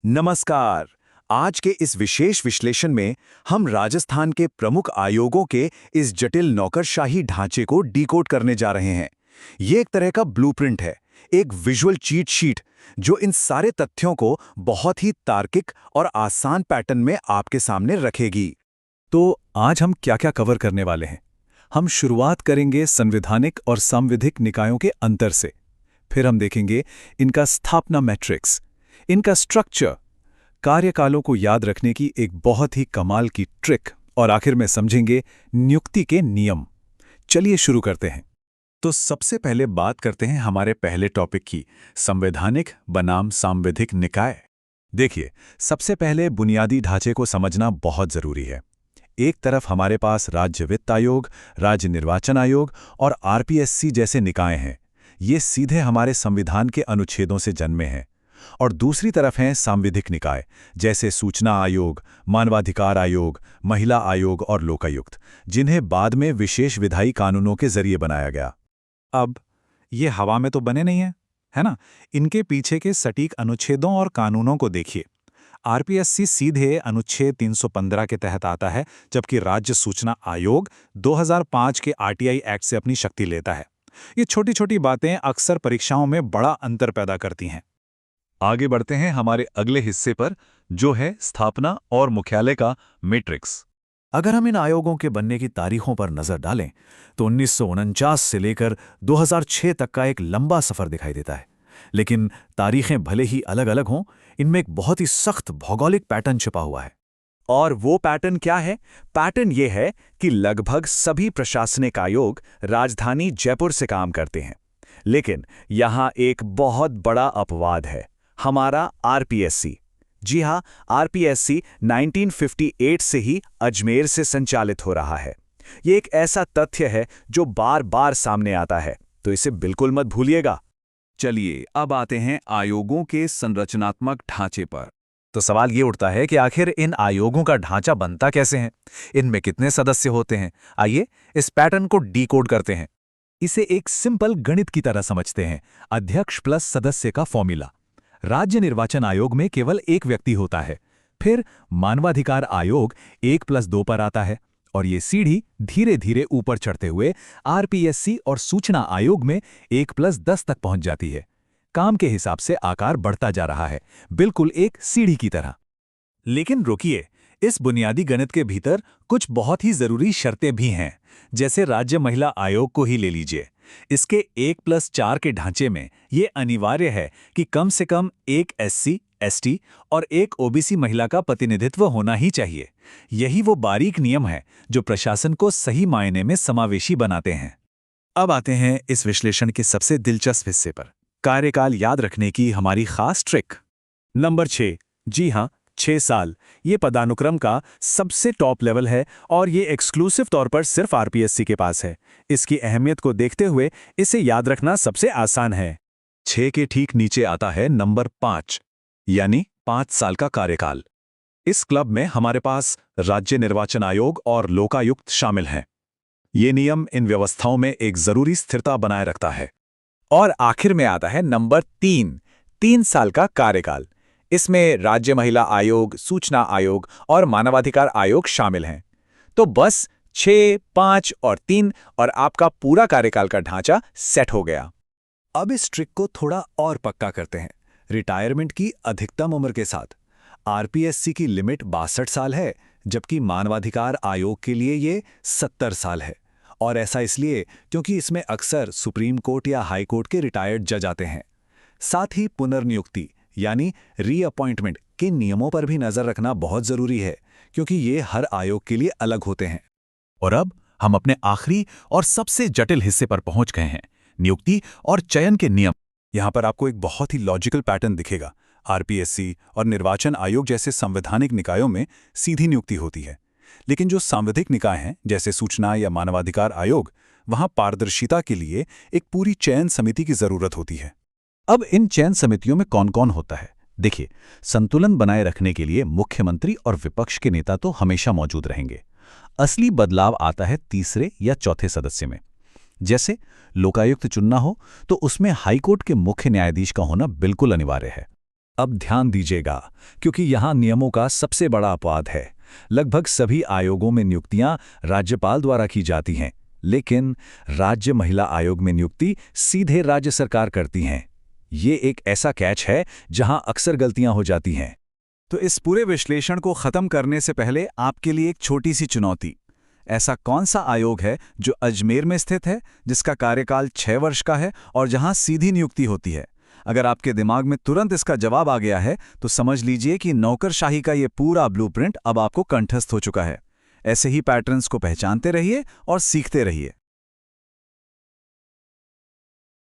नमस्कार। आज के इस विशेष विश्लेषण में हम राजस्थान के प्रमुख आयोगों के इस जटिल नौकरशाही ढांचे को डिकोड करने जा रहे हैं। ये एक तरह का ब्लूप्रिंट है, एक विजुअल चीट शीट जो इन सारे तथ्यों को बहुत ही तार्किक और आसान पैटर्न में आपके सामने रखेगी। तो आज हम क्या-क्या कवर करने वाले हैं? हम शुरुआत करेंगे संवैधानिक और सांविधिक निकायों के अंतर से। फिर हम देखेंगे इनका स्थापना मैट्रिक्स, इनका स्ट्रक्चर, कार्यकालों को याद रखने की एक बहुत ही कमाल की ट्रिक और आखिर में समझेंगे नियुक्ति के नियम। चलिए शुरू करते हैं। तो सबसे पहले बात करते हैं हमारे पहले टॉपिक की, संवैधानिक बनाम सांविधिक निकाय। देखिए, सबसे पहले बुनियादी ढांचे को समझना बहुत जरूरी है। एक तरफ हमारे पास राज्य वित्त आयोग, राज्य निर्वाचन आयोग और आरपीएससी जैसे निकाय हैं। ये सीधे हमारे संविधान के अनुच्छेदों से जन्मे हैं। और दूसरी तरफ हैं सांविधिक निकाय, जैसे सूचना आयोग, मानवाधिकार आयोग, महिला आयोग और लोकायुक्त, जिन्हें बाद में विशेष विधायी कानूनों के जरिए बनाया गया। अब ये हवा में तो बने नहीं हैं, है ना? इनके पीछे के सटीक अनुच्छेदों और कानूनों को देखिए। आरपीएससी सीधे अनुच्छेद 315 के तहत आता है, जबकि राज्य सूचना आयोग 2005 के आरटीआई एक्ट से अपनी शक्ति लेता है। ये छोटी छोटी बातें अक्सर परीक्षाओं में बड़ा अंतर पैदा करती हैं। आगे बढ़ते हैं हमारे अगले हिस्से पर, जो है स्थापना और मुख्यालय का मैट्रिक्स। अगर हम इन आयोगों के बनने की तारीखों पर नजर डालें तो 1949 से लेकर 2006 तक का एक लंबा सफर दिखाई देता है। लेकिन तारीखें भले ही अलग-अलग हों, इनमें एक बहुत ही सख्त भौगोलिक पैटर्न छिपा हुआ है। और वो पैटर्न क्या है? पैटर्न ये है कि लगभग सभी प्रशासनिक आयोग राजधानी जयपुर से काम करते हैं। लेकिन यहाँ एक बहुत बड़ा अपवाद है, हमारा आरपीएससी। जी हाँ, आरपीएससी 1958 से ही अजमेर से संचालित हो रहा है। ये एक ऐसा तथ्य है जो बार बार सामने आता है, तो इसे बिल्कुल मत भूलिएगा। चलिए अब आते हैं आयोगों के संरचनात्मक ढांचे पर। तो सवाल ये उठता है कि आखिर इन आयोगों का ढांचा बनता कैसे है? इनमें कितने सदस्य होते हैं? आइए इस पैटर्न को डिकोड करते हैं। इसे एक सिंपल गणित की तरह समझते हैं, अध्यक्ष प्लस सदस्य का फॉर्मूला। राज्य निर्वाचन आयोग में केवल एक व्यक्ति होता है। फिर मानवाधिकार आयोग 1+2 पर आता है और ये सीढ़ी धीरे धीरे ऊपर चढ़ते हुए आरपीएससी और सूचना आयोग में 1+10 तक पहुंच जाती है। काम के हिसाब से आकार बढ़ता जा रहा है, बिल्कुल एक सीढ़ी की तरह। लेकिन रुकिए, इस बुनियादी गणित के भीतर कुछ बहुत ही जरूरी शर्तें भी हैं। जैसे राज्य महिला आयोग को ही ले लीजिए। इसके 1+4 के ढांचे में ये अनिवार्य है कि कम से कम एक एससी, एसटी और एक ओबीसी महिला का प्रतिनिधित्व होना ही चाहिए। यही वो बारीक नियम है जो प्रशासन को सही मायने में समावेशी बनाते हैं। अब आते हैं इस विश्लेषण के सबसे दिलचस्प हिस्से पर, कार्यकाल याद रखने की हमारी खास ट्रिक। नंबर 6, जी हाँ, 6 साल। ये पदानुक्रम का सबसे टॉप लेवल है और ये एक्सक्लूसिव तौर पर सिर्फ आरपीएससी के पास है। इसकी अहमियत को देखते हुए इसे याद रखना सबसे आसान है। 6 के ठीक नीचे आता है नंबर 5, यानी 5 साल का कार्यकाल। इस क्लब में हमारे पास राज्य निर्वाचन आयोग और लोकायुक्त शामिल हैं। ये नियम इन व्यवस्थाओं में एक जरूरी स्थिरता बनाए रखता है। और आखिर में आता है नंबर 3 साल का कार्यकाल। इसमें राज्य महिला आयोग, सूचना आयोग और मानवाधिकार आयोग शामिल हैं। तो बस 6, 5 और 3 और आपका पूरा कार्यकाल का ढांचा सेट हो गया। अब इस ट्रिक को थोड़ा और पक्का करते हैं, रिटायरमेंट की अधिकतम उम्र के साथ। आरपीएससी की लिमिट 62 साल है, जबकि मानवाधिकार आयोग के लिए ये 70 साल है। और ऐसा इसलिए क्योंकि इसमें अक्सर सुप्रीम कोर्ट या हाई कोर्ट के रिटायर्ड जज आते हैं। साथ ही पुनर्नियुक्ति यानी रीअपॉइंटमेंट के नियमों पर भी नजर रखना बहुत जरूरी है, क्योंकि ये हर आयोग के लिए अलग होते हैं। और अब हम अपने आखिरी और सबसे जटिल हिस्से पर पहुंच गए हैं, नियुक्ति और चयन के नियम। यहां पर आपको एक बहुत ही लॉजिकल पैटर्न दिखेगा। आरपीएससी और निर्वाचन आयोग जैसे संवैधानिक निकायों में सीधी नियुक्ति होती है, लेकिन जो सांविधिक निकाय हैं जैसे सूचना या मानवाधिकार आयोग, वहां पारदर्शिता के लिए एक पूरी चयन समिति की जरूरत होती है। अब इन चयन समितियों में कौन कौन होता है? देखिए, संतुलन बनाए रखने के लिए मुख्यमंत्री और विपक्ष के नेता तो हमेशा मौजूद रहेंगे। असली बदलाव आता है तीसरे या चौथे सदस्य में। जैसे लोकायुक्त चुनना हो तो उसमें हाईकोर्ट के मुख्य न्यायाधीश का होना बिल्कुल अनिवार्य है। अब ध्यान दीजिएगा, क्योंकि यहाँ नियमों का सबसे बड़ा अपवाद है। लगभग सभी आयोगों में नियुक्तियां राज्यपाल द्वारा की जाती हैं, लेकिन राज्य महिला आयोग में नियुक्ति सीधे राज्य सरकार करती हैं। ये एक ऐसा कैच है जहां अक्सर गलतियां हो जाती हैं। तो इस पूरे विश्लेषण को खत्म करने से पहले आपके लिए एक छोटी सी चुनौती। ऐसा कौन सा आयोग है जो अजमेर में स्थित है, जिसका कार्यकाल 6 वर्ष का है और जहां सीधी नियुक्ति होती है? अगर आपके दिमाग में तुरंत इसका जवाब आ गया है तो समझ लीजिए कि नौकरशाही का ये पूरा ब्लूप्रिंट अब आपको कंठस्थ हो चुका है। ऐसे ही पैटर्न्स को पहचानते रहिए और सीखते रहिए।